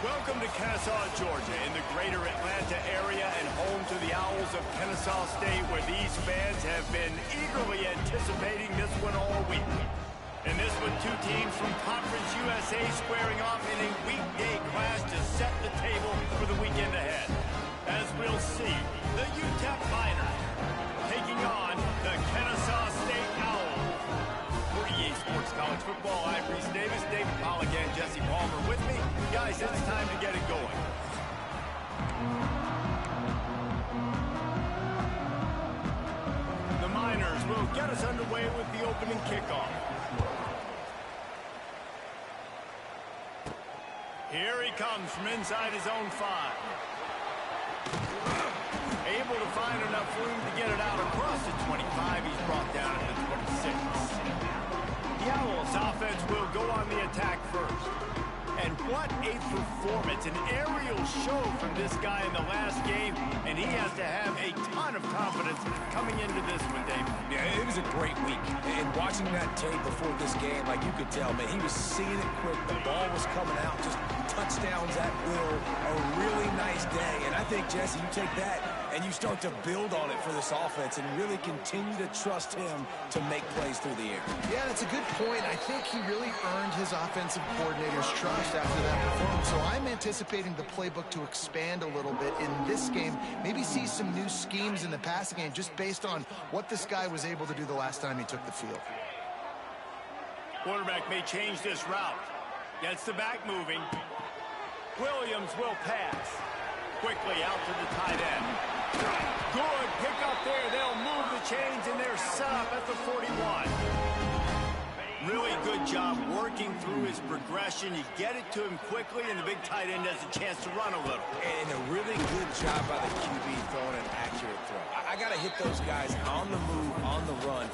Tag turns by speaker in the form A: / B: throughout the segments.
A: Welcome to Kennesaw, Georgia, in the greater Atlanta area and home to the Owls of Kennesaw State, where these fans have been eagerly anticipating this one all week. And this with two teams from Conference USA squaring off in a weekday clash to set the table for the weekend ahead. As we'll see, the UTEP Miners taking on the Kennesaw State Owls. For EA Sports College Football, I'm Reese Davis, David Pollack, and Jesse Palmer with me. Guys, it's time to get it going. The Miners will get us underway with the opening kickoff. Here he comes from inside his own 5. Able to find enough room to get it out across the 25. He's brought down at the 26. The Owls offense will go on the attack first. And what a performance, an aerial show from this guy in the last game, and he has to have a ton of confidence coming into this one, Dave.
B: Yeah, it was a great week. And watching that tape before this game, like you could tell, man, he was seeing it quick. The ball was coming out, just touchdowns at will. A really nice day. And I think, Jesse, you take that and you start to build on it for this offense and really continue to trust him to make plays through the air.
C: Yeah, that's a good point. I think he really earned his offensive coordinator's trust after that performance. So I'm anticipating the playbook to expand a little bit in this game. Maybe see some new schemes in the passing game just based on what this guy was able to do the last time he took the field.
A: Quarterback may change this route. Gets the back moving. Williams will pass. Quickly out to the tight end. Good pick up there. They'll move the chains, and they're set up at the 41. Really good job working through his progression. You get it to him quickly, and the big tight end has a chance to run a little.
B: And a really good job by the QB throwing an accurate throw. I got to hit those guys on the move, on the run.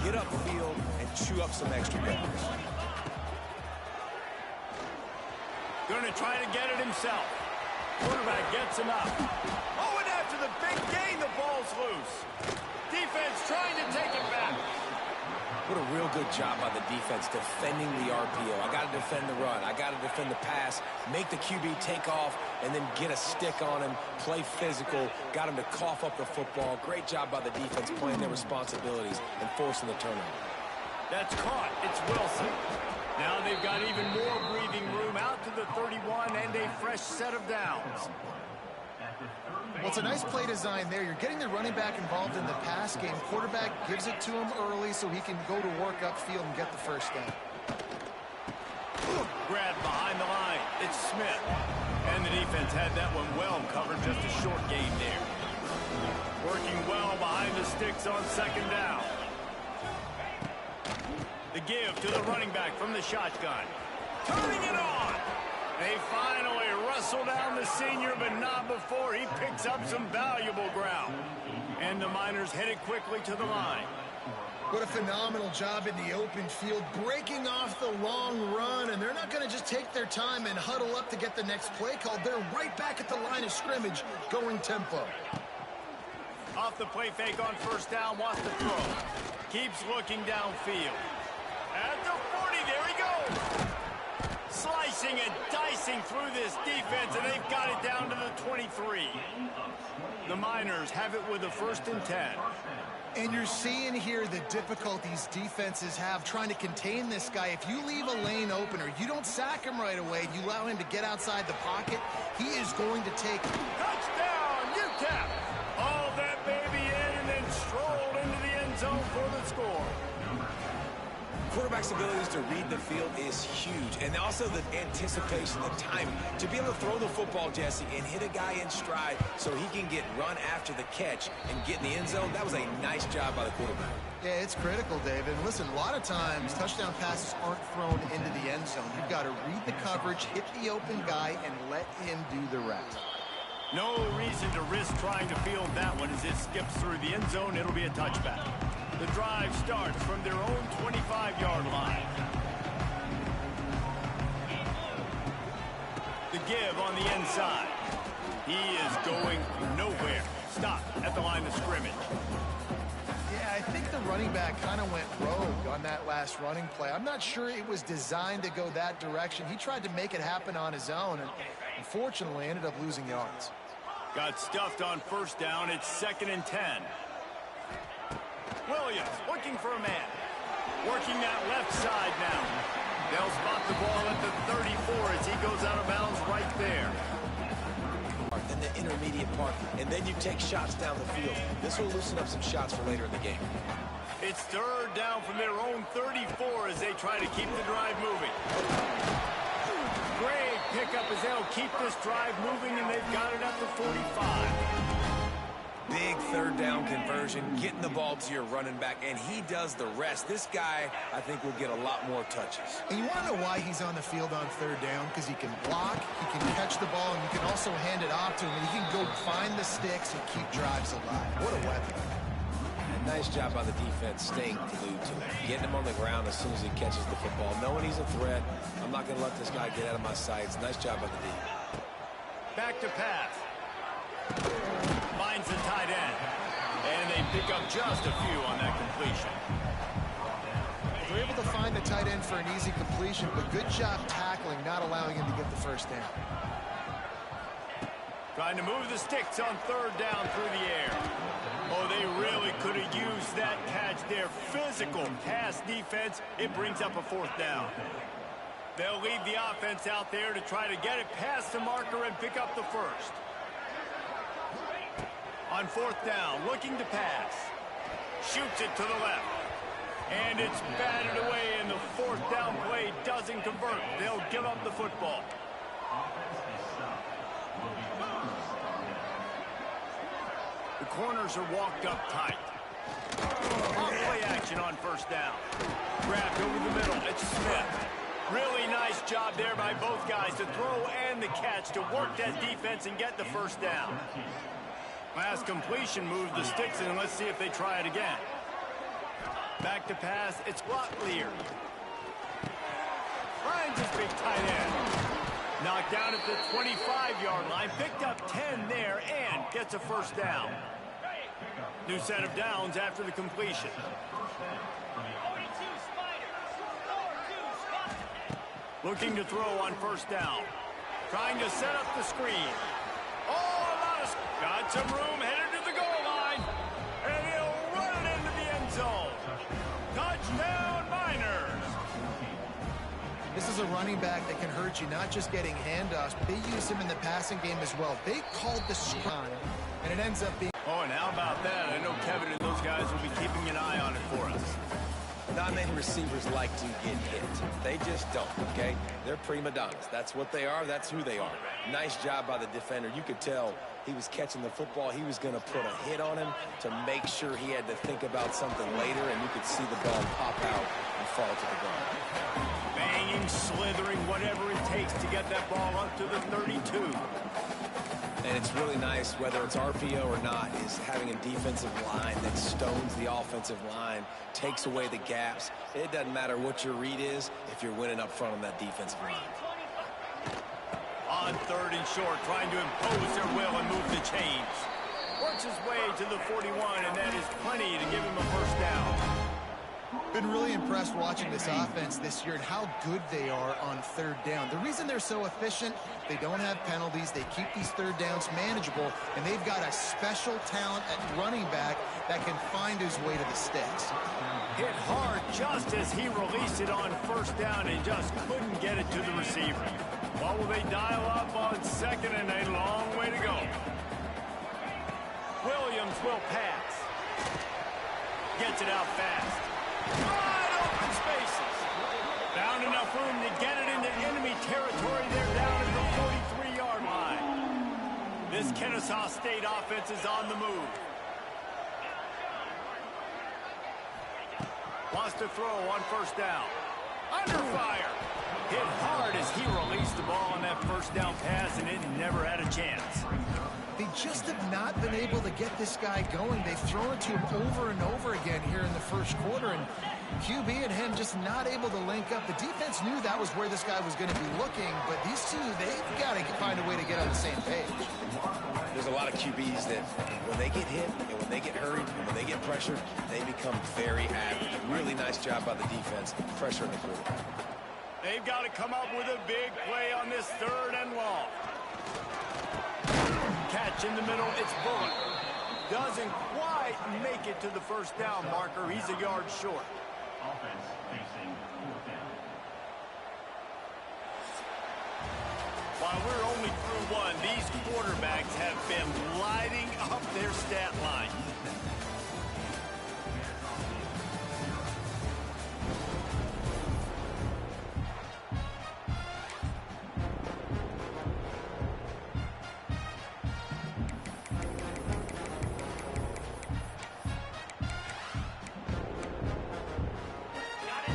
B: Get upfield and chew up some extra yards.
A: Going to try to get it himself. Quarterback gets him up. Oh, and after the big gain, the ball's loose. Defense trying to take it back.
B: What a real good job by the defense defending the RPO. I got to defend the run. I got to defend the pass, make the QB take off, and then get a stick on him, play physical, got him to cough up the football. Great job by the defense playing their responsibilities and forcing the turnover.
A: That's caught. It's Wilson. Now they've got even more breathing room out to the 31 and a fresh set of downs.
C: Well, it's a nice play design there. You're getting the running back involved in the pass game. Quarterback gives it to him early so he can go to work upfield and get the first down.
A: Grabbed behind the line. It's Smith. And the defense had that one well covered. Just a short gain there. Working well behind the sticks on second down. The give to the running back from the shotgun. Turning it on. They finally wrestle down the senior, but not before he picks up some valuable ground. And the Miners headed quickly to the line.
C: What a phenomenal job in the open field, breaking off the long run, and they're not going to just take their time and huddle up to get the next play called. They're right back at the line of scrimmage, going tempo.
A: Off the play fake on first down, wants to throw. Keeps looking downfield. At the 40, there he goes. Slicing and dicing through this defense, and they've got it down to the 23. The Miners have it with a 1st and 10.
C: And you're seeing here the difficulties defenses have trying to contain this guy. If you leave a lane open or you don't sack him right away, you allow him to get outside the pocket, he is going to take...
A: Touchdown, UTEP! All that baby in and then strolled into the end zone for the score.
B: Quarterback's abilities to read the field is huge, and also the anticipation, the timing. To be able to throw the football, Jesse, and hit a guy in stride so he can get run after the catch and get in the end zone, that was a nice job by the quarterback.
C: Yeah, it's critical, David. And listen, a lot of times touchdown passes aren't thrown into the end zone. You've got to read the coverage, hit the open guy, and let him do the rest.
A: No reason to risk trying to field that one as it skips through the end zone. It'll be a touchback. The drive starts from their own 25-yard line. The give on the inside. He is going nowhere. Stop at the line of scrimmage.
C: Yeah, I think the running back kind of went rogue on that last running play. I'm not sure it was designed to go that direction. He tried to make it happen on his own, and unfortunately ended up losing yards.
A: Got stuffed on first down. It's 2nd and 10. Williams looking for a man. Working that left side now. They'll spot the ball at the 34 as he goes out of bounds right there.
B: Then the intermediate part, and then you take shots down the field. This will loosen up some shots for later in the game.
A: It's 3rd down from their own 34 as they try to keep the drive moving. Great pickup as they'll keep this drive moving, and they've got it at the 45.
B: Big 3rd down conversion, getting the ball to your running back, and he does the rest. This guy, I think, will get a lot more touches.
C: And you want to know why he's on the field on 3rd down? Because he can block, he can catch the ball, and you can also hand it off to him, and he can go find the sticks and keep drives alive. What a weapon.
B: And nice job by the defense staying glued to him, getting him on the ground as soon as he catches the football, knowing he's a threat. I'm not going to let this guy get out of my sights. Nice job by the D.
A: Back to pass. Finds the tight end. And they pick up just a few on that completion.
C: They're able to find the tight end for an easy completion, but good job tackling, not allowing him to get the first down.
A: Trying to move the sticks on 3rd down through the air. Oh, they really could have used that catch there. Physical pass defense. It brings up a 4th down. They'll leave the offense out there to try to get it past the marker and pick up the first. On 4th down, looking to pass. Shoots it to the left. And it's batted away, and the 4th down play doesn't convert. They'll give up the football. The corners are walked up tight. Off-play action on 1st down. Grabbed over the middle. It's Smith. Really nice job there by both guys to throw and the catch to work that defense and get the 1st down. Last completion moved the sticks, and let's see if they try it again. Back to pass. It's Locklear. Finds his big tight end. Knocked down at the 25-yard line. Picked up 10 there and gets a 1st down. New set of downs after the completion. Looking to throw on 1st down. Trying to set up the screen. Oh, a lot of... Got some room, headed to the goal line. And he'll run it into the end zone. Touchdown, Miners.
C: This is a running back that can hurt you, not just getting handoffs, but they use him in the passing game as well. They called the screen, and it ends up being...
A: Oh, and how about that? I know Kevin and those guys will be keeping an eye on it for us.
B: Not many receivers like to get hit. They just don't, okay? They're prima donnas. That's what they are. That's who they are. Nice job by the defender. You could tell he was catching the football. He was going to put a hit on him to make sure he had to think about something later, and you could see the ball pop out and fall to the ground.
A: Banging, slithering, whatever it takes to get that ball up to the 32.
B: And it's really nice, whether it's RPO or not, is having a defensive line that stones the offensive line, takes away the gaps. It doesn't matter what your read is if you're winning up front on that defensive line.
A: On 3rd and short, trying to impose their will and move the chains. Works his way to the 41, and that is plenty to give him a 1st down.
C: Been really impressed watching this offense this year and how good they are on 3rd down. The reason they're so efficient, they don't have penalties, they keep these 3rd downs manageable, and they've got a special talent at running back that can find his way to the sticks.
A: Hit hard just as he released it on 1st down and just couldn't get it to the receiver. What will they dial up on 2nd and a long way to go? Williams will pass. Gets it out fast. Wide open spaces. Found enough room to get it into enemy territory. They're down at the 43-yard line. This Kennesaw State offense is on the move. Wants to throw on 1st down. Under fire. Hit hard as he released the ball on that 1st down pass, and it never had a chance.
C: They just have not been able to get this guy going. They've thrown it to him over and over again here in the 1st quarter, and QB and him just not able to link up. The defense knew that was where this guy was going to be looking, but these two, they've got to find a way to get on the same page.
B: there's a lot of QBs that when they get hit and when they get hurried and when they get pressured, they become very average. Really nice job by the defense, pressuring the quarterback.
A: They've got to come up with a big play on this 3rd and long. Catch in the middle, it's Bullock. Doesn't quite make it to the first down marker. He's a yard short.
D: Offense facing 4th down.
A: While we're only through one, these quarterbacks have been lighting up their stat line.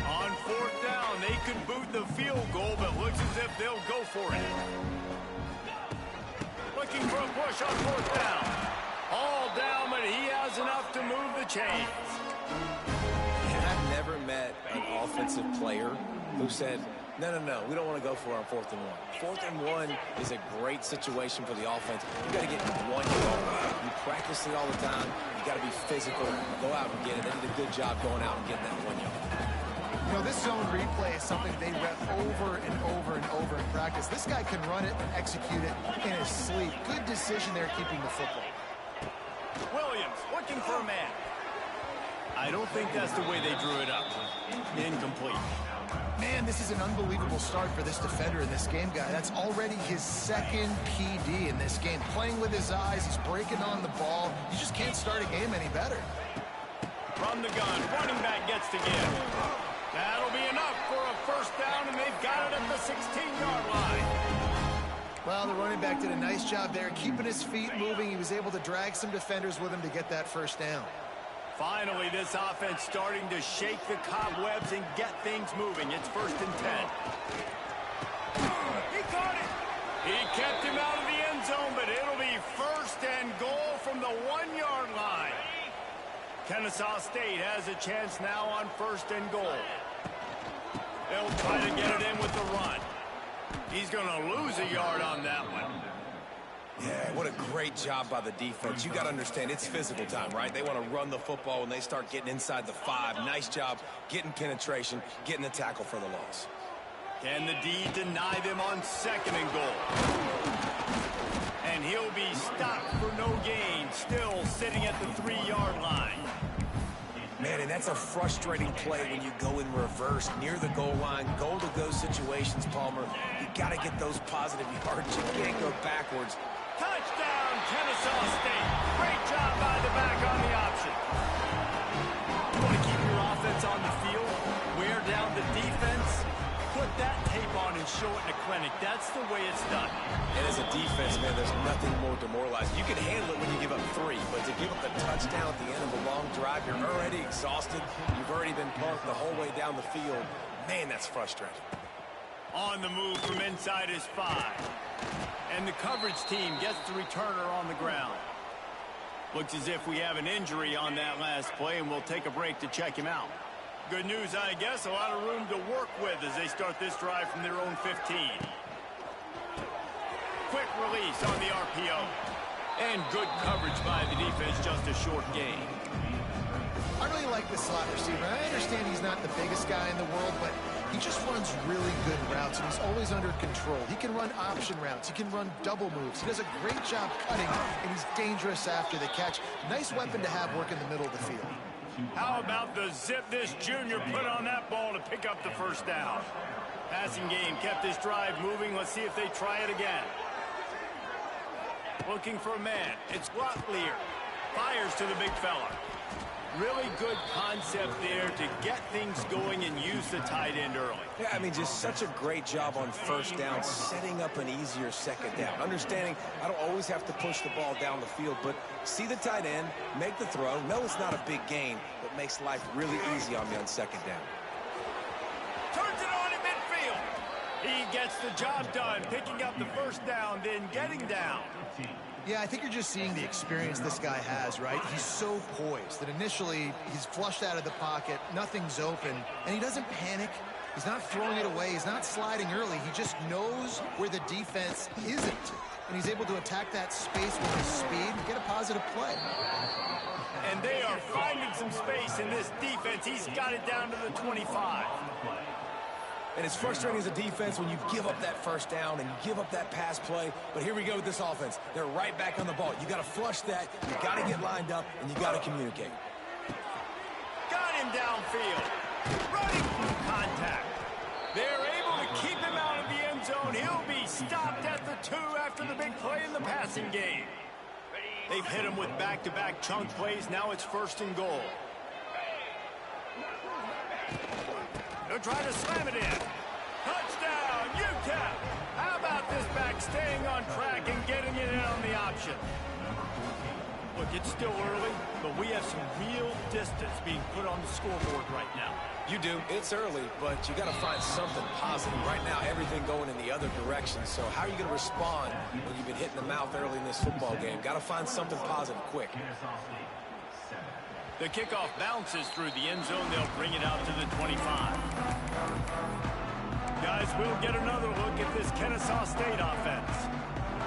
A: On 4th down, they could boot the field goal, but looks as if they'll go for it. Looking for a push on 4th down. All down, but he has enough to move the chains.
B: And I've never met an offensive player who said, no, we don't want to go for it on 4th and 1. 4th and 1 is a great situation for the offense. You got to get 1 yard. You practice it all the time. You got to be physical. Go out and get it. They did a good job going out and getting that 1 yard.
C: You know, this zone replay is something they rep over and over and over in practice. This guy can run it and execute it in his sleep. Good decision there keeping the football.
A: Williams looking for a man. I don't think that's the way they drew it up. Incomplete.
C: Man, this is an unbelievable start for this defender in this game, guy. That's already his 2nd PD in this game. Playing with his eyes, he's breaking on the ball. You just can't start a game any better.
A: From the gun, running back gets to give. That'll be enough for a first down, and they've got it at the 16-yard line.
C: Well, the running back did a nice job there, keeping his feet moving. He was able to drag some defenders with him to get that first down.
A: Finally, this offense starting to shake the cobwebs and get things moving. It's 1st and 10. He caught it. He kept him out of the end zone, but it'll be 1st and goal from the 1-yard line. Kennesaw State has a chance now on 1st and goal. They'll try to get it in with the run. He's going to lose a yard on that one.
B: Yeah, what a great job by the defense. You got to understand, it's physical time, right? They want to run the football when they start getting inside the 5. Nice job getting penetration, getting the tackle for the loss.
A: Can the D deny them on 2nd and goal? And he'll be stopped for no gain, still sitting at the 3-yard line.
B: Man, and that's a frustrating play when you go in reverse near the goal line, goal-to-go situations, Palmer. You got to get those positive yards. You can't go backwards.
A: Touchdown, Kennesaw State. Great job by the back on the option. You want to keep your offense on the field, wear down the defense, put that tape on and show it in a clinic. That's the way it's done.
B: And as a defense, man, there's nothing more demoralizing. You can handle it when you give up 3, but to give up the touchdown at the end of a long drive, you're already exhausted. You've already been parked the whole way down the field. Man, that's frustrating.
A: On the move from inside his 5. And the coverage team gets the returner on the ground. Looks as if we have an injury on that last play, and we'll take a break to check him out. Good news, I guess. A lot of room to work with as they start this drive from their own 15. Quick release on the RPO. And good coverage by the defense, just a short gain.
C: I really like this slot receiver. I understand he's not the biggest guy in the world, but he just runs really good routes, and he's always under control. He can run option routes. He can run double moves. He does a great job cutting, and he's dangerous after the catch. Nice weapon to have work in the middle of the field.
A: How about the zip this junior put on that ball to pick up the first down? Passing game kept this drive moving. Let's see if they try it again. Looking for a man. It's Rotlier. Fires to the big fella. Really good concept there to get things going and use the tight end early.
B: Yeah, I mean, just such a great job on first down, setting up an easier second down. Understanding I don't always have to push the ball down the field, but see the tight end, make the throw. No, it's not a big gain, but makes life really easy on me on second down.
A: Turns it on in midfield. He gets the job done, picking up the first down, then getting down.
C: Yeah, I think you're just seeing the experience this guy has, right? He's so poised that initially he's flushed out of the pocket, nothing's open, and he doesn't panic. He's not throwing it away. He's not sliding early. He just knows where the defense isn't. And he's able to attack that space with his speed and get a positive play.
A: And they are finding some space in this defense. He's got it down to the 25.
B: And it's frustrating as a defense when you give up that first down and you give up that pass play. But here we go with this offense. They're right back on the ball. You got to flush that. You got to get lined up, and you got to communicate.
A: Got him downfield. Running through contact. They're able to keep him out of the end zone. He'll be stopped at the 2 after the big play in the passing game. They've hit him with back-to-back chunk plays. Now it's 1st and goal. They'll try to slam it in. Touchdown, UTEP. How about this back staying on track and getting it in on the option? Look, it's still early, but we have some real distance being put on the scoreboard right now.
B: You do. It's early, but you got to find something positive. Right now, everything going in the other direction. So how are you going to respond when you've been hit in the mouth early in this football game? Got to find something positive quick.
A: The kickoff bounces through the end zone. They'll bring it out to the 25. Guys, we'll get another look at this Kennesaw State offense.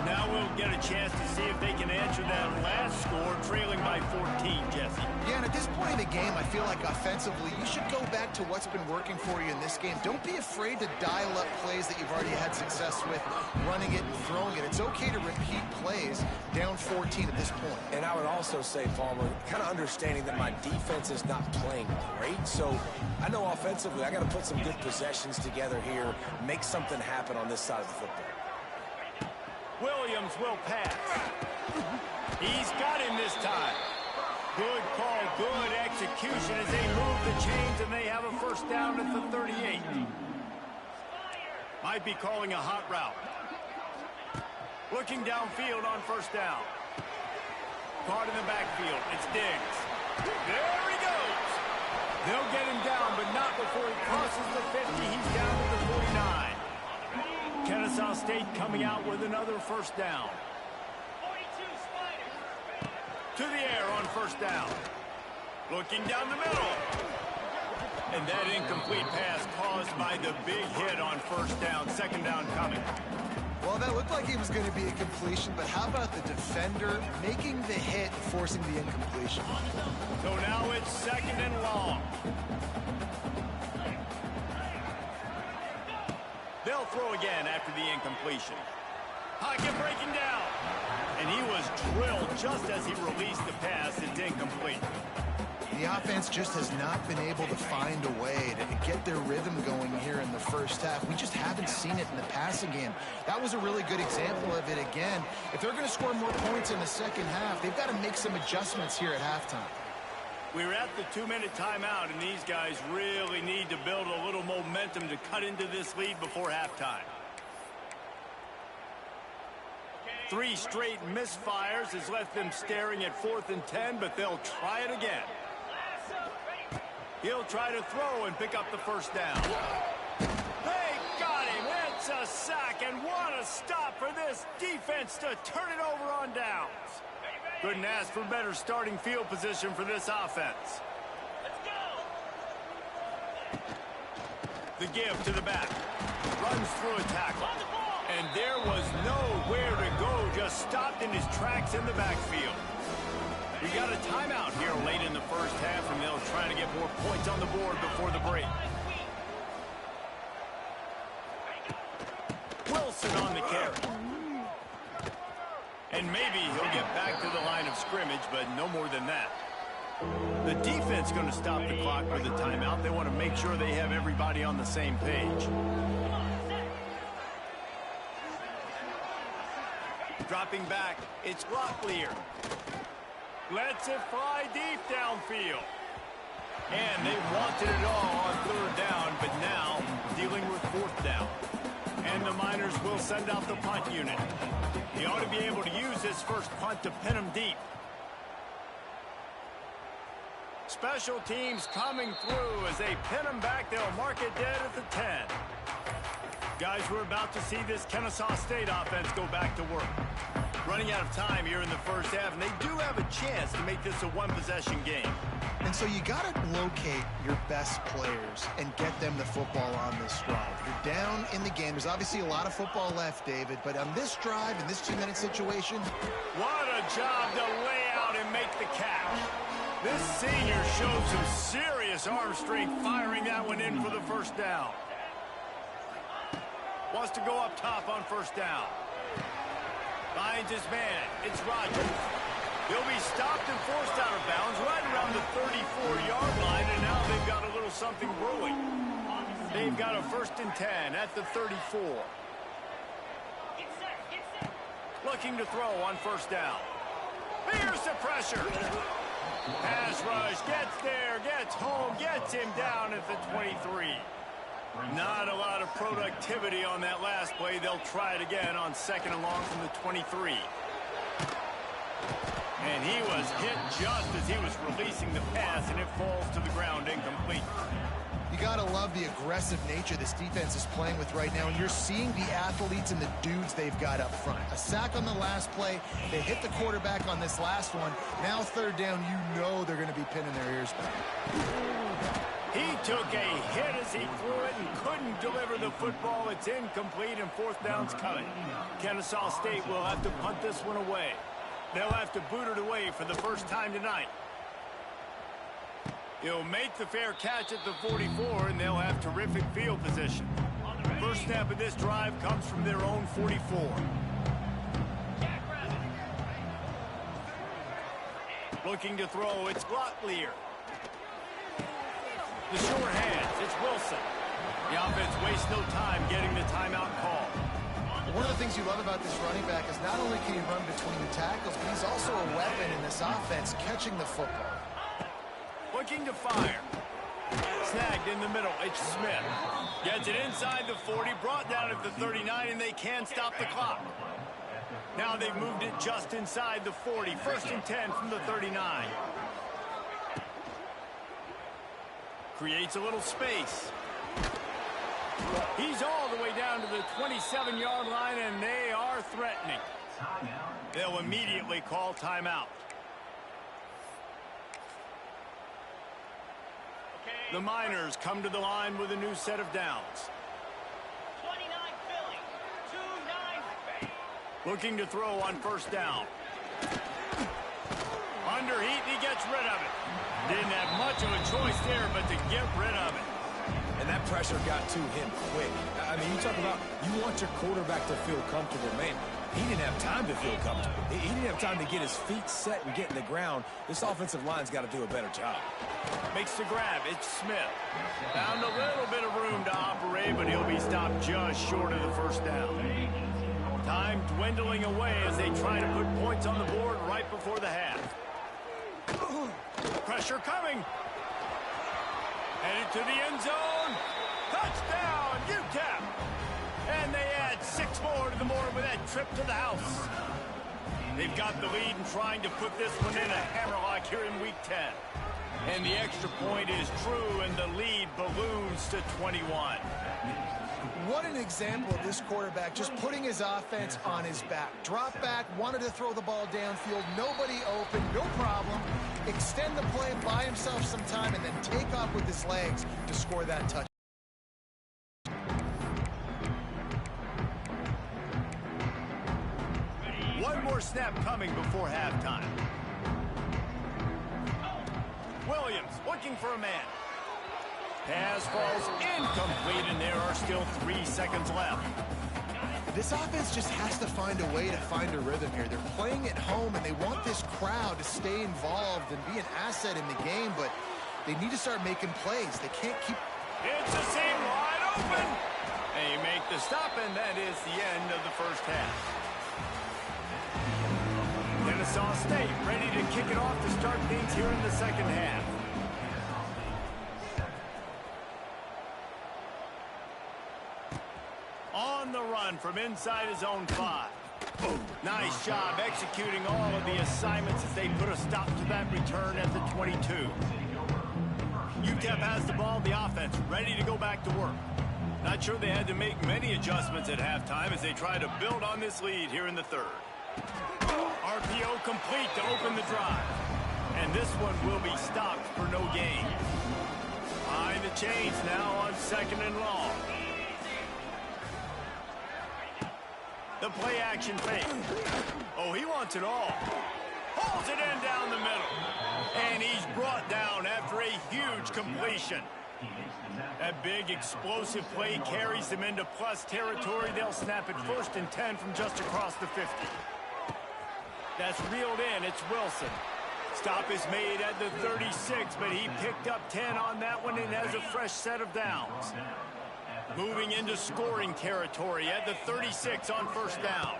A: Now we'll get a chance to see if they can answer that last score, trailing by 14, Jesse.
C: Yeah, and at this point in the game, I feel like offensively, you should go back to what's been working for you in this game. Don't be afraid to dial up plays that you've already had success with, running it and throwing it. It's okay to repeat plays down 14 at this point.
B: And I would also say, Palmer, kind of understanding that my defense is not playing great. So I know offensively, I got to put some good possessions together here, make something happen on this side of the football.
A: Williams will pass. He's got him this time. Good call, good execution as they move the chains and they have a 1st down at the 38. Might be calling a hot route. Looking downfield on 1st down. Caught in the backfield. It's Diggs. There he goes. They'll get him down, but not before he crosses the 50. He's down to the 49. Kennesaw State coming out with another 1st down. To the air on 1st down. Looking down the middle. And that incomplete pass caused by the big hit on 1st down. 2nd down coming.
C: Well, that looked like it was going to be a completion, but how about the defender making the hit and forcing the incompletion?
A: So now it's 2nd and long. They'll throw again after the incompletion. Pocket breaking down. And he was drilled just as he released the pass. It's incomplete.
C: The offense just has not been able to find a way to get their rhythm going here in the 1st half. We just haven't seen it in the passing game. That was a really good example of it again. If they're going to score more points in the 2nd half, they've got to make some adjustments here at halftime.
A: We're at the 2-minute timeout, and these guys really need to build a little momentum to cut into this lead before halftime. 3 straight misfires has left them staring at 4th and 10, but they'll try it again. He'll try to throw and pick up the 1st down. They got him. It's a sack, and what a stop for this defense to turn it over on downs. Couldn't ask for better starting field position for this offense. The give to the back. Runs through a tackle. And there was nowhere to go. Just stopped in his tracks in the backfield. We got a timeout here late in the 1st half, and they'll try to get more points on the board before the break. Wilson on the carry. And maybe he'll get back to the line of scrimmage, but no more than that. The defense going to stop the clock with a timeout. They want to make sure they have everybody on the same page. Dropping back, it's Locklear. Lets it fly deep downfield. And they wanted it all on 3rd down, but now dealing with 4th down. And the Miners will send out the punt unit. He ought to be able to use his first punt to pin him deep. Special teams coming through as they pin him back. They'll mark it dead at the 10. Guys, we're about to see this Kennesaw State offense go back to work. Running out of time here in the first half, and they do have a chance to make this a one-possession game.
C: And so you got to locate your best players and get them the football on this drive. You're down in the game. There's obviously a lot of football left, David, but on this drive, in this 2-minute situation...
A: What a job to lay out and make the catch. This senior shows some serious arm strength firing that one in for the first down. Wants to go up top on first down. Finds his man. It's Rodgers. He'll be stopped and forced out of bounds right around the 34-yard line, and now they've got a little something brewing. They've got a 1st and 10 at the 34. Looking to throw on first down. Here's the pressure. Pass rush, gets there, gets home, gets him down at the 23. Not a lot of productivity on that last play. They'll try it again on 2nd and long from the 23. And he was hit just as he was releasing the pass, and it falls to the ground incomplete.
C: You got to love the aggressive nature this defense is playing with right now, and you're seeing the athletes and the dudes they've got up front. A sack on the last play. They hit the quarterback on this last one. Now 3rd down, you know they're going to be pinning their ears back.
A: He took a hit as he threw it and couldn't deliver the football. It's incomplete, and 4th down's coming. Kennesaw State will have to punt this one away. They'll have to boot it away for the first time tonight. He'll make the fair catch at the 44, and they'll have terrific field position. First snap of this drive comes from their own 44. Looking to throw, it's Locklear. The short hands, it's Wilson. The offense wastes no time getting the timeout call.
C: One of the things you love about this running back is not only can he run between the tackles, but he's also a weapon in this offense, catching the football.
A: Looking to fire. Snagged in the middle, it's Smith. Gets it inside the 40, brought down at the 39, and they can't stop the clock. Now they've moved it just inside the 40. 1st and 10 from the 39. Creates a little space. He's all the way down to the 27-yard line, and they are threatening. They'll immediately call timeout. The Miners come to the line with a new set of downs.
E: 29 Philly, 2-9.
A: Looking to throw on first down. Under heat, he gets rid of it. Didn't have much of a choice there, but to get rid of it.
B: And that pressure got to him quick. I mean, you talk about you want your quarterback to feel comfortable. Man, he didn't have time to feel comfortable. He didn't have time to get his feet set and get in the ground. This offensive line's got to do a better job.
A: Makes the grab. It's Smith. Found a little bit of room to operate, but he'll be stopped just short of the first down. Time dwindling away as they try to put points on the board right before the half. Pressure coming. Headed to the end zone. Touchdown, UTEP. And they add 6 more to the board with that trip to the house. They've got the lead and trying to put this one in a hammerlock here in Week 10. And the extra point is true, and the lead balloons to 21.
C: What an example of this quarterback just putting his offense on his back. Drop back, wanted to throw the ball downfield, nobody open, no problem. Extend the play, buy himself some time, and then take off with his legs to score that touchdown.
A: One more snap coming before halftime. Williams looking for a man. Pass falls incomplete, and there are still 3 seconds left.
C: This offense just has to find a way to find a rhythm here. They're playing at home, and they want this crowd to stay involved and be an asset in the game, but they need to start making plays. They can't keep...
A: It's a seam wide open. They make the stop, and that is the end of the first half. Kennesaw State ready to kick it off to start things here in the second half. On the run from inside his own 5. Nice job executing all of the assignments as they put a stop to that return at the 22. UTEP has the ball, the offense ready to go back to work. Not sure they had to make many adjustments at halftime as they try to build on this lead here in the third. RPO complete to open the drive. And this one will be stopped for no gain. Behind the chains now on 2nd and long. The play action fake. Oh, he wants it all. Pulls it in down the middle. And he's brought down after a huge completion. That big explosive play carries them into plus territory. They'll snap it 1st and 10 from just across the 50. That's reeled in. It's Wilson. Stop is made at the 36, but he picked up 10 on that one and has a fresh set of downs. Moving into scoring territory at the 36 on 1st down.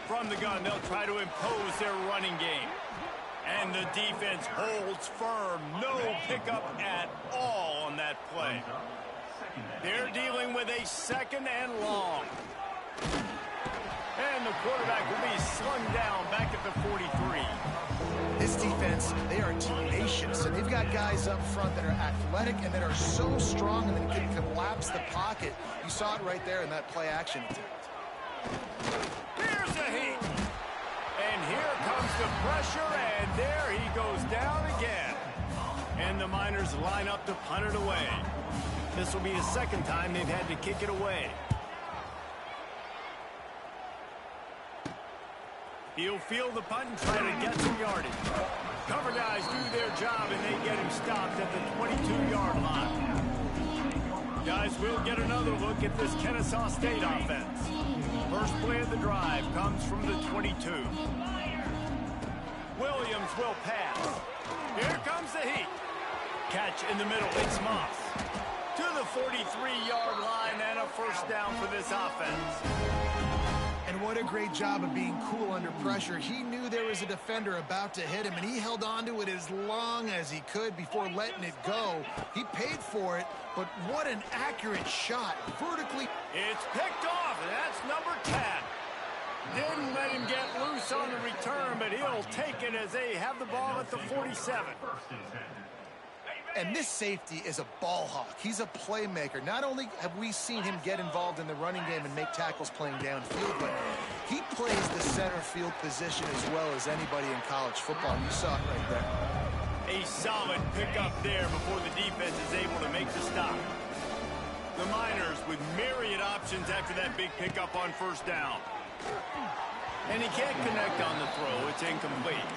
A: From the gun, they'll try to impose their running game. And the defense holds firm. No pickup at all on that play. They're dealing with a 2nd and long. And the quarterback will be slung down back at the 43.
C: This defense, they are tenacious, and they've got guys up front that are athletic and that are so strong and that can collapse the pocket. You saw it right there in that play action attempt.
A: Here's a heat. And here comes the pressure, and there he goes down again. And the Miners line up to punt it away. This will be the 2nd time they've had to kick it away. He'll field the punt and try to get some yardage. Cover guys do their job, and they get him stopped at the 22-yard line. Guys, we'll get another look at this Kennesaw State offense. First play of the drive comes from the 22. Williams will pass. Here comes the heat. Catch in the middle. It's Moss. To the 43-yard line and a 1st down for this offense.
C: And what a great job of being cool under pressure. He knew there was a defender about to hit him, and he held on to it as long as he could before letting it go. He paid for it, but what an accurate shot. Vertically.
A: It's picked off, and that's number 10. Didn't let him get loose on the return, but he'll take it as they have the ball at the 47.
C: And this safety is a ball hawk. He's a playmaker. Not only have we seen him get involved in the running game and make tackles playing downfield, but he plays the center field position as well as anybody in college football. You saw it right there.
A: A solid pickup there before the defense is able to make the stop. The Miners with myriad options after that big pickup on 1st down. And he can't connect on the throw. It's incomplete.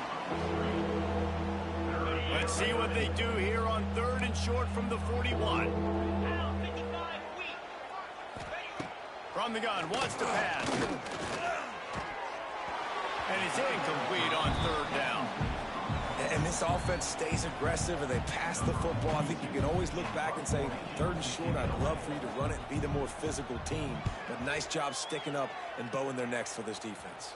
A: Let's see what they do here on 3rd and short from the 41. From the gun, wants to pass. And it's incomplete on 3rd down.
B: And this offense stays aggressive and they pass the football. I think you can always look back and say, 3rd and short, I'd love for you to run it and be the more physical team. But nice job sticking up and bowing their necks for this defense.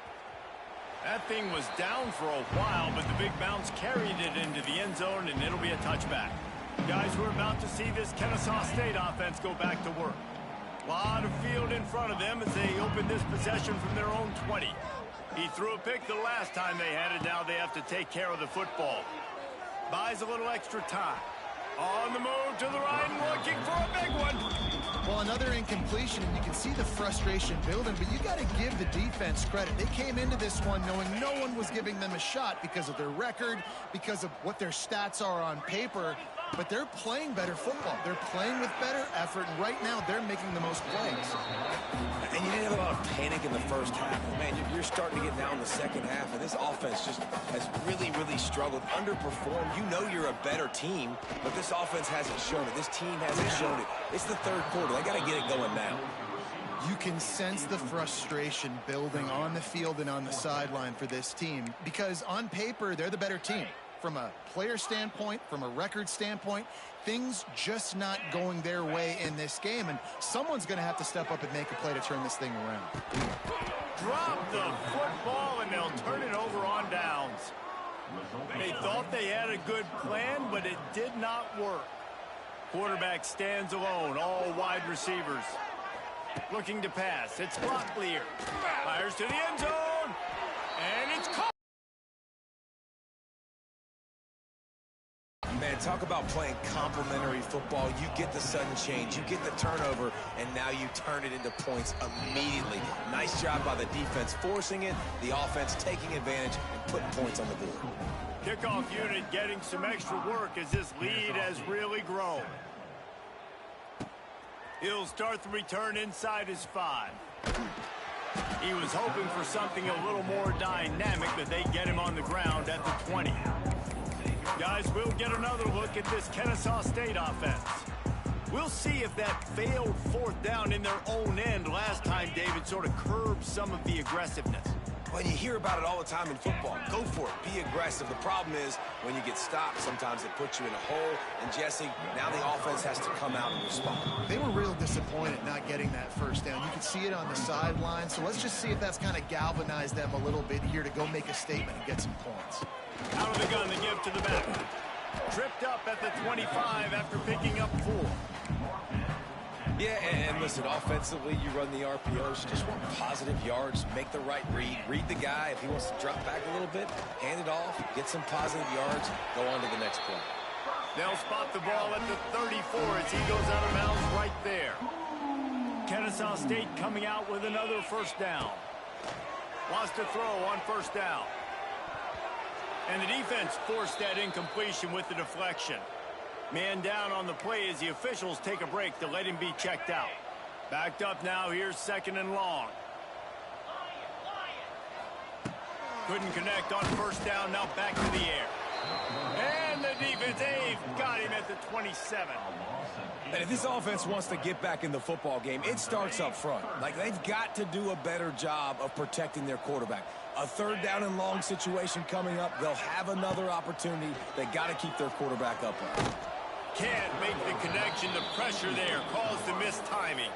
A: That thing was down for a while, but the big bounce carried it into the end zone, and it'll be a touchback. Guys, we're about to see this Kennesaw State offense go back to work. A lot of field in front of them as they open this possession from their own 20. He threw a pick the last time they had it. Now they have to take care of the football. Buys a little extra time. On the move to the right and looking for a big one.
C: Well, another incompletion, and you can see the frustration building, but you got to give the defense credit. They came into this one knowing no one was giving them a shot because of their record, because of what their stats are on paper, but they're playing better football. They're playing with better effort, and right now they're making the most plays.
B: And you didn't have a lot of panic in the 1st half. Man, you're starting to get now in the 2nd half, and this offense just has really, really struggled, underperformed. You know you're a better team, but this offense hasn't shown it. This team hasn't shown it. It's the 3rd quarter. They got to get it going now.
C: You can sense the frustration building on the field and on the sideline for this team because on paper, they're the better team. From a player standpoint, from a record standpoint, things just not going their way in this game, and someone's going to have to step up and make a play to turn this thing around.
A: Drop the football, and they'll turn it over on downs. They thought they had a good plan, but it did not work. Quarterback stands alone, all wide receivers. Looking to pass. It's Locklear. Fires to the end zone, and it's caught.
B: Man, Man, talk about playing complementary football. You get the sudden change, you get the turnover, and now you turn it into points immediately. Nice job by the defense forcing it, the offense taking advantage and putting points on the board.
A: Kickoff unit getting some extra work as this lead has really grown. He'll start the return inside his 5. He was hoping for something a little more dynamic, but they get him on the ground at the 20. Guys, we'll get another look at this Kennesaw State offense. We'll see if that failed 4th down in their own end last time, David, sort of curbed some of the aggressiveness.
B: Well, you hear about it all the time in football. Go for it. Be aggressive. The problem is when you get stopped, sometimes it puts you in a hole. And, Jesse, now the offense has to come out and respond.
C: They were real disappointed not getting that 1st down. You could see it on the sideline. So let's just see if that's kind of galvanized them a little bit here to go make a statement and get some points.
A: Out of the gun, the give to the back. Tripped up at the 25 after picking up 4.
B: Yeah, and listen, offensively, you run the RPOs. You just want positive yards, make the right read. Read the guy. If he wants to drop back a little bit, hand it off, get some positive yards, go on to the next play.
A: They'll spot the ball at the 34 as he goes out of bounds right there. Kennesaw State coming out with another 1st down. Wants to throw on 1st down. And the defense forced that incompletion with the deflection. Man down on the play as the officials take a break to let him be checked out. Backed up now, here's 2nd and long. Couldn't connect on 1st down, now back to the air. And the defense, they've got him at the 27.
B: And if this offense wants to get back in the football game, it starts up front. Like, they've got to do a better job of protecting their quarterback. A 3rd down and long situation coming up. They'll have another opportunity. They got to keep their quarterback upright.
A: Can't make the connection. The pressure there caused the missed timing.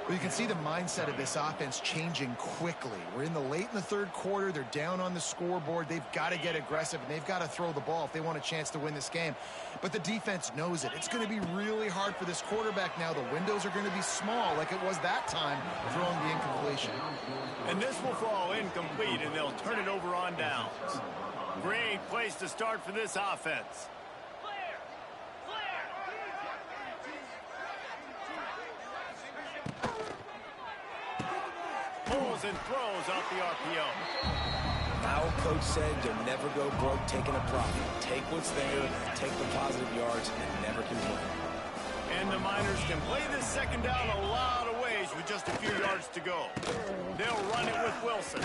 C: Well, you can see the mindset of this offense changing quickly. We're in the 3rd quarter. They're down on the scoreboard. They've got to get aggressive, and they've got to throw the ball if they want a chance to win this game. But the defense knows it. It's going to be really hard for this quarterback now. The windows are going to be small like it was that time throwing the incompletion.
A: And this will fall incomplete, and they'll turn it over on downs. Great place to start for this offense. Pulls and throws off the RPO.
B: Our coach said you'll never go broke taking a profit. Take what's there, take the positive yards, and never complain.
A: And the Miners can play this 2nd down a lot of ways with just a few yards to go. They'll run it with Wilson.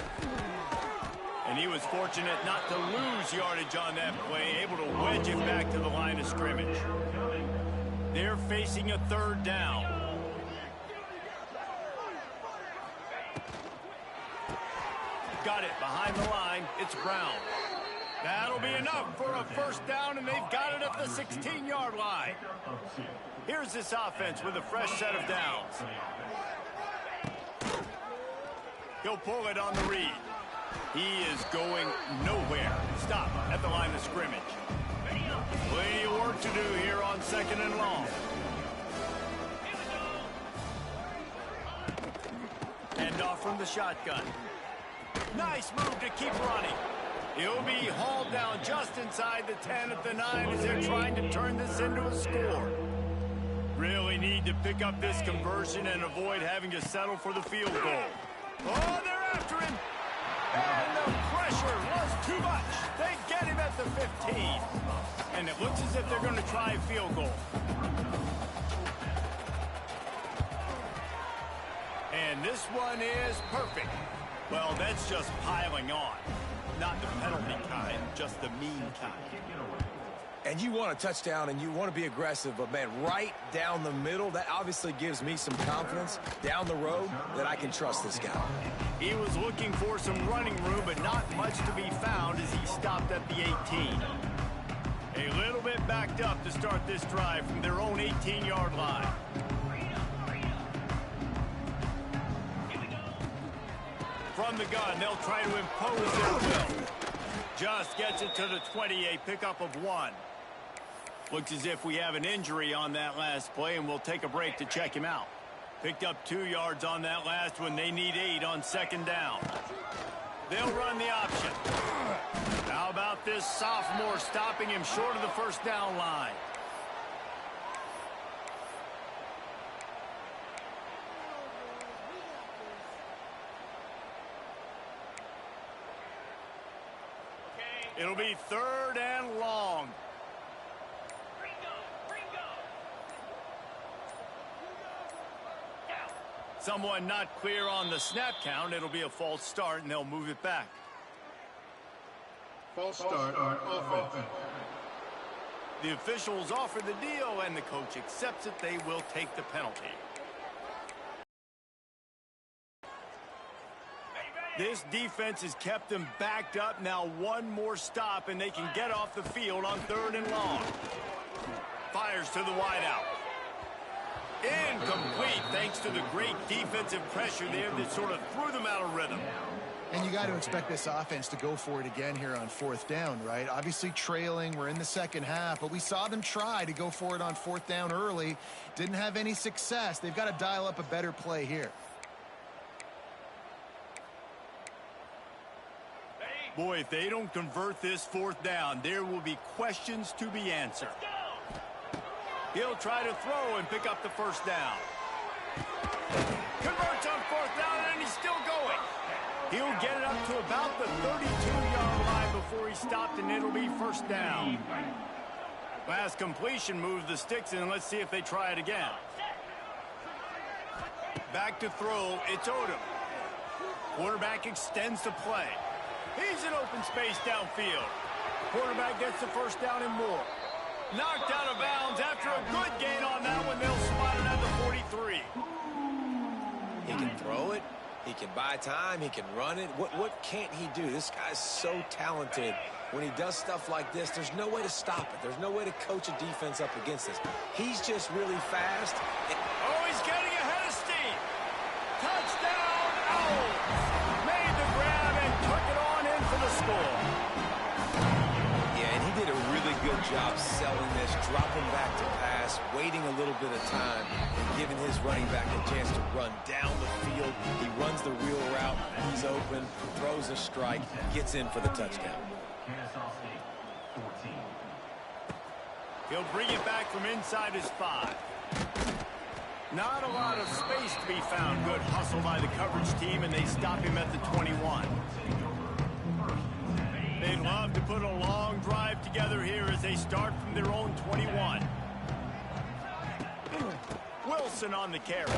A: And he was fortunate not to lose yardage on that play, able to wedge it back to the line of scrimmage. They're facing a 3rd down. Got it behind the line. It's Brown. That'll be enough for a 1st down, and they've got it at the 16-yard line. Here's this offense with a fresh set of downs. He'll pull it on the read. He is going nowhere. Stop at the line of scrimmage. Plenty of work to do here on 2nd and long. Hand off from the shotgun. Nice move to keep running. He'll be hauled down just inside the 10 at the 9 as they're trying to turn this into a score. Really need to pick up this conversion and avoid having to settle for the field goal. Oh, they're after him. And the pressure was too much. They get him at the 15. And it looks as if they're going to try a field goal. And this one is perfect. Well, that's just piling on. Not the penalty kind, just the mean kind.
B: And you want a touchdown and you want to be aggressive, but, man, right down the middle, that obviously gives me some confidence down the road that I can trust this guy.
A: He was looking for some running room, but not much to be found as he stopped at the 18. A little bit backed up to start this drive from their own 18-yard line. From the gun, they'll try to impose their will. Just gets it to the 20, a pickup of 1. Looks as if we have an injury on that last play, and we'll take a break to check him out. Picked up 2 yards on that last one. They need 8 on 2nd down. They'll run the option. How about this sophomore stopping him short of the first down line? It'll be 3rd and long. Someone not clear on the snap count. It'll be a false start, and they'll move it back.
F: False start on offense.
A: The officials offer the deal, and the coach accepts it. They will take the penalty. This defense has kept them backed up. Now one more stop, and they can get off the field on 3rd and long. Fires to the wideout. Incomplete, thanks to the great defensive pressure there that sort of threw them out of rhythm.
C: And you got to expect this offense to go for it again here on 4th down, right? Obviously trailing, we're in the second half, but we saw them try to go for it on 4th down early. Didn't have any success. They've got to dial up a better play here.
A: Boy, if they don't convert this 4th down, there will be questions to be answered. He'll try to throw and pick up the first down. Converts on 4th down, and he's still going. He'll get it up to about the 32-yard line before he stopped, and it'll be first down. Last completion moves the sticks, and let's see if they try it again. Back to throw, it's Odom. Quarterback extends the play. He's in open space downfield. Quarterback gets the first down and more. Knocked out of bounds after a good gain on that one. They'll spot it at the 43.
B: He can throw it. He can buy time. He can run it. What can't he do? This guy's so talented. When he does stuff like this, there's no way to stop it. There's no way to coach a defense up against this. He's just really fast.
A: Oh, he's getting ahead of steam. Touchdown, Owls. Made the grab and took it on in for the score.
B: Yeah, and he did a really good job selling this, dropping back to pass, waiting a little bit of time, and giving his running back a chance to run down the field. He runs the wheel route. He's open, throws a strike, gets in for the touchdown.
D: Kennesaw State, 14.
A: He'll bring it back from inside his 5. Not a lot of space to be found. Good hustle by the coverage team, and they stop him at the 21. They'd love to put a long drive together here as they start from their own 21. Wilson on the carry.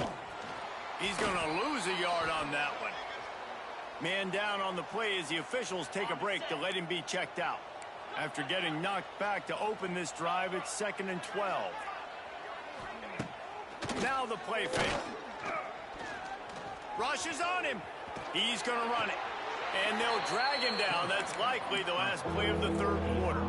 A: He's going to lose a yard on that one. Man down on the play as the officials take a break to let him be checked out. After getting knocked back to open this drive, it's 2nd and 12. Now the play fake. Rush is on him. He's going to run it. And they'll drag him down. That's likely the last play of the 3rd quarter.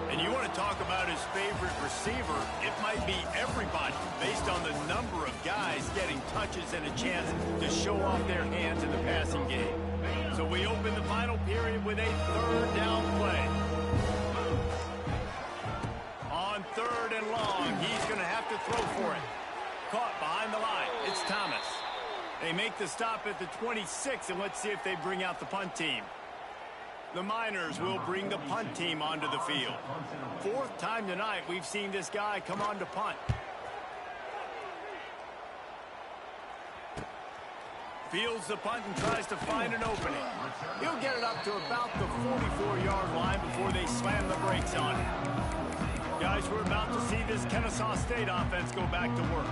A: And you want to talk about his favorite receiver, it might be everybody based on the number of guys getting touches and a chance to show off their hands in the passing game. So we open the final period with a 3rd down play. On 3rd and long, he's going to have to throw for it. Caught behind the line. It's Thomas. They make the stop at the 26, and let's see if they bring out the punt team. The Miners will bring the punt team onto the field. 4th time tonight we've seen this guy come on to punt. Fields the punt and tries to find an opening. He'll get it up to about the 44-yard line before they slam the brakes on him. Guys, we're about to see this Kennesaw State offense go back to work.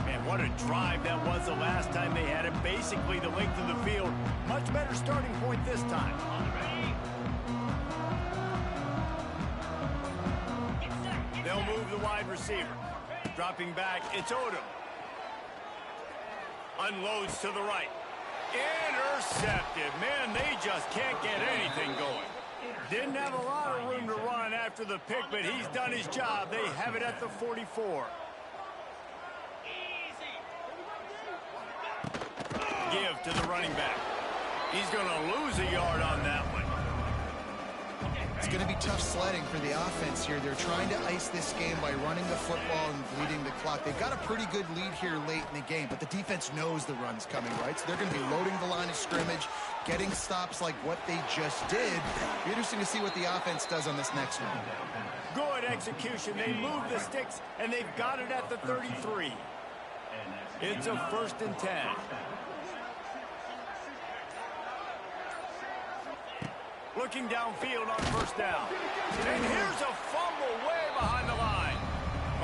A: Man, what a drive that was the last time they had it. Basically the length of the field. Much better starting point this time. They'll move the wide receiver. Dropping back, it's Odom. Unloads to the right. Intercepted. Man, they just can't get anything going. Didn't have a lot of room to run after the pick, but he's done his job. They have it at the 44. Give to the running back. He's going to lose a yard on that one.
C: It's going to be tough sledding for the offense here. They're trying to ice this game by running the football and bleeding the clock. They've got a pretty good lead here late in the game, but the defense knows the run's coming, right? So they're going to be loading the line of scrimmage, getting stops like what they just did. It'll be interesting to see what the offense does on this next one.
A: Good execution. They move the sticks, and they've got it at the 33. It's a 1st and 10. Looking downfield on 1st down. And here's a fumble way behind the line.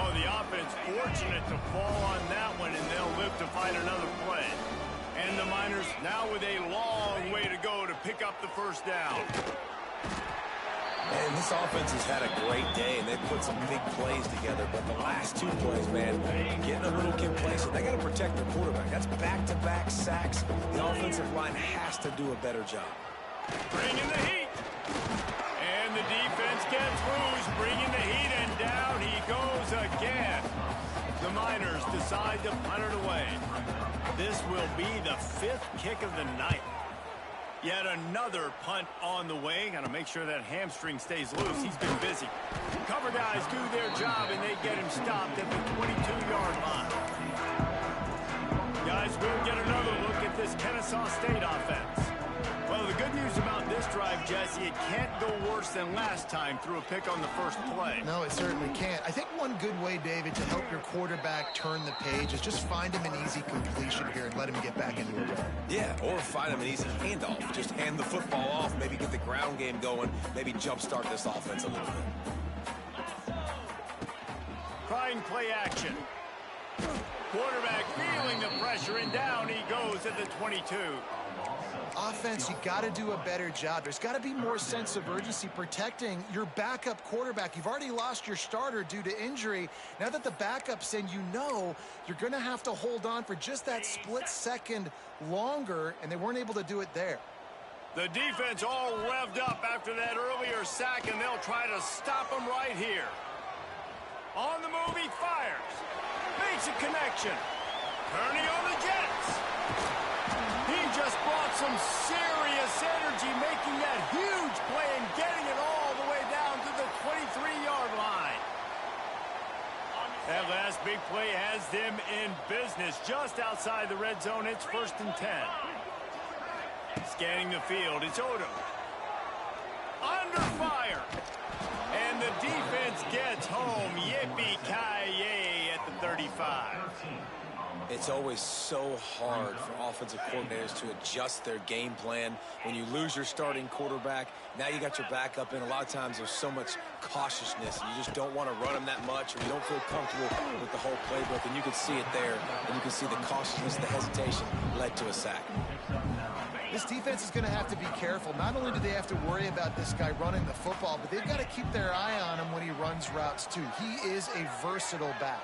A: Oh, the offense fortunate to fall on that one, and they'll live to fight another play. And the Miners now with a long way to go to pick up the 1st down.
B: And this offense has had a great day, and they've put some big plays together. But the last 2 plays, man, getting a little complacent. They got to protect their quarterback. That's back-to-back sacks. The offensive line has to do a better job.
A: Bringing the heat. And the defense gets loose, bringing the heat, and down he goes again. The Miners decide to punt it away. This will be the 5th kick of the night. Yet another punt on the way. Got to make sure that hamstring stays loose. He's been busy. Cover guys do their job, and they get him stopped at the 22-yard line. Guys, we'll get another look at this Kennesaw State offense. Well, the good news about this drive, Jesse, it can't go worse than last time through a pick on the 1st play.
C: No, it certainly can't. I think one good way, David, to help your quarterback turn the page is just find him an easy completion here and let him get back into it.
B: Yeah, or find him an easy handoff. Just hand the football off, maybe get the ground game going, maybe jumpstart this offense a little bit.
A: Trying play action. Quarterback feeling the pressure, and down he goes at the 22.
C: Offense, you got to do a better job. There's got to be more sense of urgency protecting your backup quarterback. You've already lost your starter due to injury. Now that the backup's in, you know you're going to have to hold on for just that split second longer, and they weren't able to do it there.
A: The defense all revved up after that earlier sack, and they'll try to stop him right here. On the move, he fires. Makes a connection. Turning on the Jets. He just brought some serious energy, making that huge play and getting it all the way down to the 23-yard line. That last big play has them in business just outside the red zone. It's 1st and 10. Scanning the field, it's Odom. Under fire. And the defense gets home. Yippee-ki-yay at the 35.
B: It's always so hard for offensive coordinators to adjust their game plan. When you lose your starting quarterback, now you got your backup in. A lot of times there's so much cautiousness. You just don't want to run them that much, or you don't feel comfortable with the whole playbook. And you can see it there, and you can see the cautiousness, the hesitation led to a sack.
C: This defense is going to have to be careful. Not only do they have to worry about this guy running the football, but they've got to keep their eye on him when he runs routes too. He is a versatile back.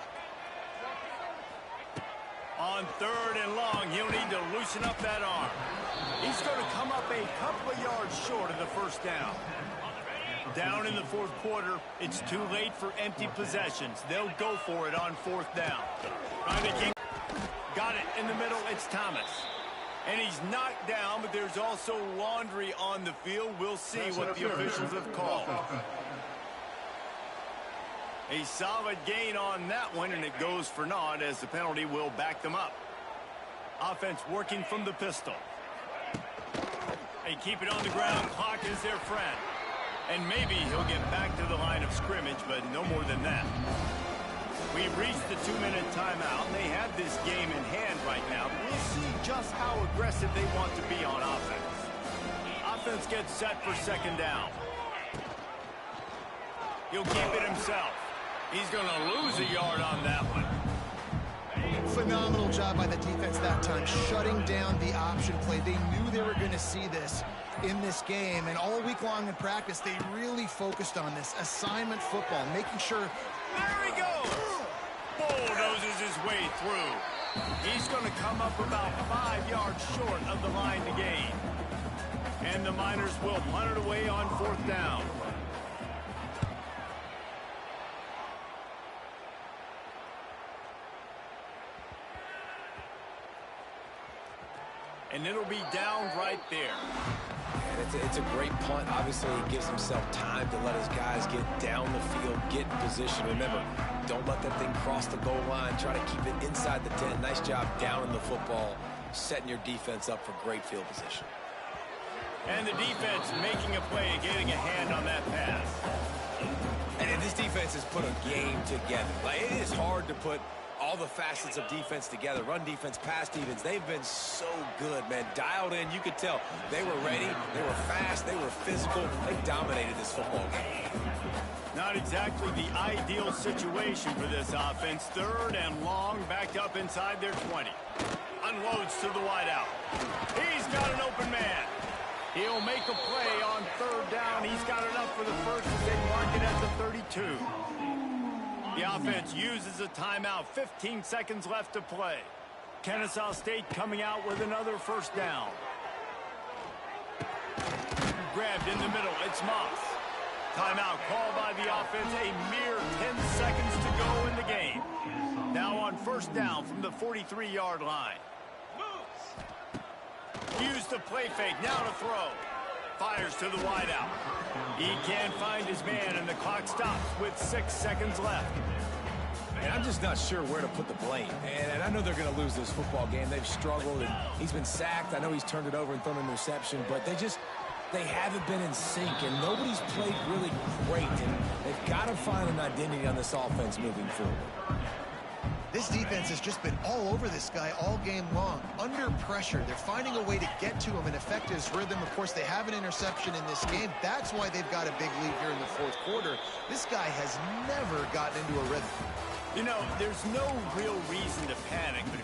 A: On 3rd and long, he'll need to loosen up that arm. He's going to come up a couple of yards short of the 1st down. Down in the 4th quarter, it's too late for empty possessions. They'll go for it on 4th down. Trying to keep. Got it in the middle. It's Thomas. And he's knocked down, but there's also laundry on the field. We'll see what the officials have called. A solid gain on that one, and it goes for naught as the penalty will back them up. Offense working from the pistol. They keep it on the ground. Clock is their friend. And maybe he'll get back to the line of scrimmage, but no more than that. We've reached the 2-minute timeout, and they have this game in hand right now. We'll see just how aggressive they want to be on offense. Offense gets set for 2nd down. He'll keep it himself. He's going to lose a yard on that one.
C: Phenomenal job by the defense that time, shutting down the option play. They knew they were going to see this in this game, and all week long in practice, they really focused on this assignment football, making sure.
A: There he goes! Bulldozes his way through. He's going to come up about 5 yards short of the line to gain. And the Miners will punt it away on 4th down. And and it'll be down right there.
B: And it's a great punt. Obviously, he gives himself time to let his guys get down the field, get in position. Remember, don't let that thing cross the goal line. Try to keep it inside the 10. Nice job down in the football, setting your defense up for great field position.
A: And the defense making a play and getting a hand on that pass.
B: And this defense has put a game together. Like, it is hard to put all the facets of defense together. Run defense, pass defense. They've been so good, man. Dialed in. You could tell they were ready. They were fast. They were physical. They dominated this football game.
A: Not exactly the ideal situation for this offense. 3rd and long, backed up inside their 20. Unloads to the wideout. He's got an open man. He'll make a play on 3rd down. He's got enough for the first as they mark it at the 32. The offense uses a timeout. 15 seconds left to play. Kennesaw State coming out with another 1st down. Grabbed in the middle. It's Moss. Timeout called by the offense. A mere 10 seconds to go in the game. Now on 1st down from the 43-yard line. Used the play fake. Now to throw. Fires to the wideout. He can't find his man, and the clock stops with 6 seconds left.
B: And I'm just not sure where to put the blame. And I know they're going to lose this football game. They've struggled, and he's been sacked. I know he's turned it over and thrown an interception, but they haven't been in sync, and nobody's played really great. And they've got to find an identity on this offense moving forward.
C: This defense has just been all over this guy all game long. Under pressure, they're finding a way to get to him and affect his rhythm. Of course, they have an interception in this game. That's why they've got a big lead here in the 4th quarter. This guy has never gotten into a rhythm.
A: You know, there's no real reason to panic, but